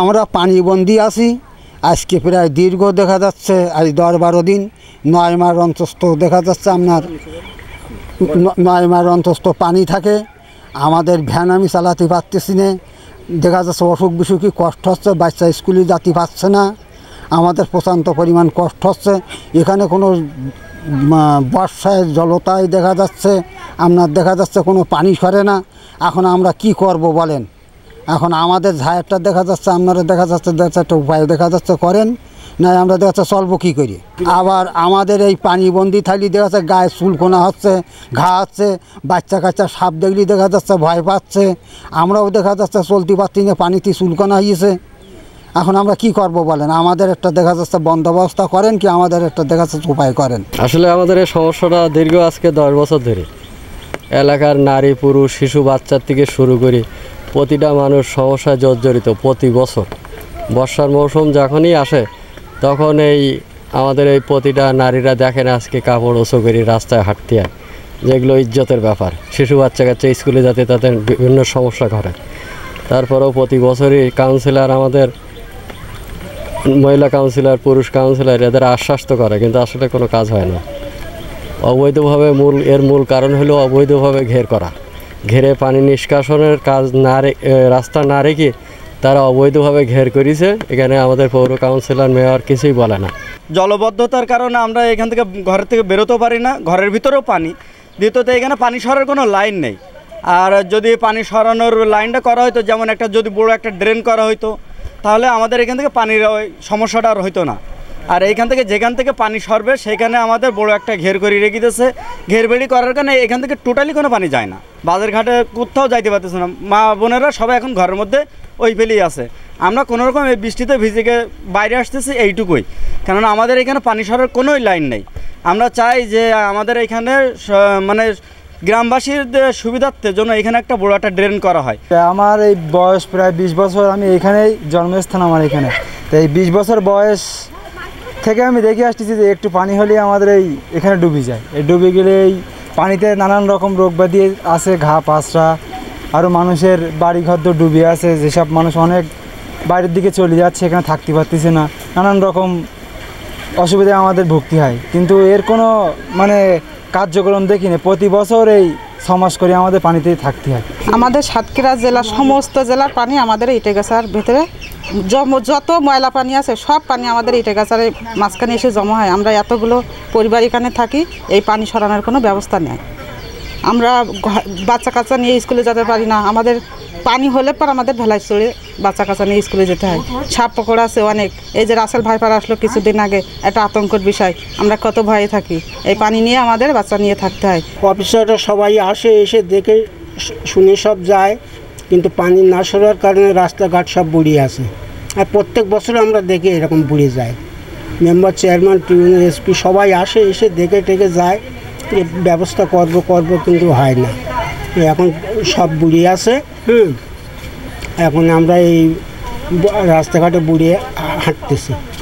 আমরা পানিবন্দি আছি আজকে প্রায় দীর্ঘ দেখা যাচ্ছে আজ 10-12 দিন 9 মাস অন্তস্থ দেখা যাচ্ছে আপনার 9 মাস অন্তস্থ পানি থাকে। আমাদের ভ্যান আমি চালাতে পারতেছি না, দেখা যাচ্ছে অসুখ বিসুখী কষ্ট হচ্ছে, বাচ্চা স্কুলে যেতে পারছে না, আমাদের প্রচণ্ড পরিমাণ কষ্ট হচ্ছে। এখানে কোনো বর্ষায় জলতায় দেখা যাচ্ছে আপনার দেখা যাচ্ছে কোনো পানি সরে না। এখন আমরা কি করব বলেন? এখন আমাদের ঝায়েরটা দেখা যাচ্ছে, আপনারা দেখা যাচ্ছে একটা উপায় দেখা যাচ্ছে করেন না, আমরা দেখা যাচ্ছে চলবো কী করি। আবার আমাদের এই পানিবন্দি থাকলে দেখা যাচ্ছে গায়ে চুলকোনা হচ্ছে, ঘা হচ্ছে, বাচ্চা কাচ্চা সাপ দেখলে দেখা যাচ্ছে ভয় পাচ্ছে, আমরাও দেখা যাচ্ছে চলতে পারছি না, পানিতে চুলকোনা হয়েছে। এখন আমরা কি করব বলেন? আমাদের একটা দেখা যাচ্ছে বন্দোবস্ত করেন, কি আমাদের একটা দেখা যাচ্ছে উপায় করেন। আসলে আমাদের এই সমস্যাটা দীর্ঘ আজকে 10 বছর ধরে এলাকার নারী পুরুষ শিশু বাচ্চার থেকে শুরু করে প্রতিটা মানুষ সমস্যায় জর্জরিত। প্রতি বছর বর্ষার মৌসুম যখনই আসে তখন আমাদের এই প্রতিটা নারীরা দেখেন আজকে কাপড় ওসো করে রাস্তায় হাঁটতে হয়, যেগুলো ইজ্জতের ব্যাপার। শিশু বাচ্চা কাচ্চা স্কুলে যাতে তাদের বিভিন্ন সমস্যা ঘটে। তারপরেও প্রতি বছরই কাউন্সিলর, আমাদের মহিলা কাউন্সিলর, পুরুষ কাউন্সিলর এদের আশ্বাস তো করে, কিন্তু আসলে কোনো কাজ হয় না। অবৈধভাবে এর মূল কারণ হলো অবৈধভাবে ঘের করা। ঘেরে পানি নিষ্কাশনের কাজ রাস্তা না রেখে তারা অবৈধভাবে ঘের করেছে। এখানে আমাদের পৌর কাউন্সিলর মেয়র কিছুই বলে না। জলবদ্ধতার কারণে আমরা এখান থেকে ঘরের থেকে বেরোতেও পারি না, ঘরের ভিতরেও পানি। দ্বিতীয়ত এখানে পানি সরার কোনো লাইন নেই। আর যদি পানি সরানোর লাইনটা করা হয়তো, যেমন যদি বড় একটা ড্রেন করা হয়তো, তাহলে আমাদের এখান থেকে পানির সমস্যাটা আর হইতো না। আর এইখান থেকে যেখান থেকে পানি সরবে সেখানে আমাদের বড় একটা ঘের করে রেখে দিয়েছে। ঘের বেড়ি করার কারণে এখান থেকে টোটালি কোনো পানি যায় না, বাজার ঘাটে কোথাও যাইতে পারতেছে না। মা বোনেরা সবাই এখন ঘরের মধ্যে ওই ফেলেই আছে। আমরা কোনোরকম এই বৃষ্টিতে ভিজে বাইরে আসতেছি এইটুকুই, কেননা আমাদের এখানে পানি সরার কোনোই লাইন নেই। আমরা চাই যে আমাদের এখানে মানে গ্রামবাসীর সুবিধার্থের জন্য এখানে একটা বড় একটা ড্রেন করা হয়। আমার এই বয়স প্রায় 20 বছর, আমি এখানেই জন্মস্থান আমার এখানে। তো এই 20 বছর বয়স থেকে আমি দেখে আসতেছি যে একটু পানি হলেই আমাদের এখানে ডুবে যায়। এই ডুবে গেলে এই পানিতে নানান রকম রোগ ব্যাধি আছে, ঘা পাঁচরা, আরও মানুষের বাড়িঘর তো ডুবে আছে। যেসব মানুষ অনেক বাইরের দিকে চলে যাচ্ছে, এখানে থাকতে পারতেছে না, নানান রকম অসুবিধায় আমাদের ভুগতে হয়। কিন্তু এর কোনো মানে কার্যক্রম দেখি না। প্রতি বছর এই 6 মাস করে আমাদের পানিতেই থাকতে হয়। আমাদের সাতক্ষীরা জেলার সমস্ত জেলার পানি আমাদের ইটেগাছার ভেতরে যত ময়লা পানি আছে সব পানি আমাদের ইটেগাছার মাঝখানে এসে জমা হয়। আমরা এতগুলো পরিবার এখানে থাকি, এই পানি সরানোর কোনো ব্যবস্থা নেই। আমরা বাচ্চা কাচ্চা নিয়ে স্কুলে যেতে পারি না। আমাদের পানি হলে পর আমাদের ভেলায় চড়ে বাচ্চা কাচ্চা নিয়ে স্কুলে যেতে হয়। সাপ পকড়া আছে অনেক। এই যে রাসেল ভাইপার আসলো কিছুদিন আগে, একটা আতঙ্কের বিষয়। আমরা কত ভয়ে থাকি, এই পানি নিয়ে আমাদের বাচ্চা নিয়ে থাকতে হয়। অফিসাররা সবাই আসে, এসে দেখে শুনে সব যায়, কিন্তু পানি না সরার কারণে রাস্তাঘাট সব বুড়িয়ে আছে। আর প্রত্যেক বছর আমরা দেখি এরকম বুড়িয়ে যায়। মেম্বার, চেয়ারম্যান, ট্রিবিউনাল, এসপি সবাই আসে, এসে দেখে টেকে যায়, ব্যবস্থা করব কিন্তু হয় না। এখন সব বুড়িয়ে আছে। এখন আমরা এই রাস্তাঘাটে বুড়িয়ে হাঁটতেছি।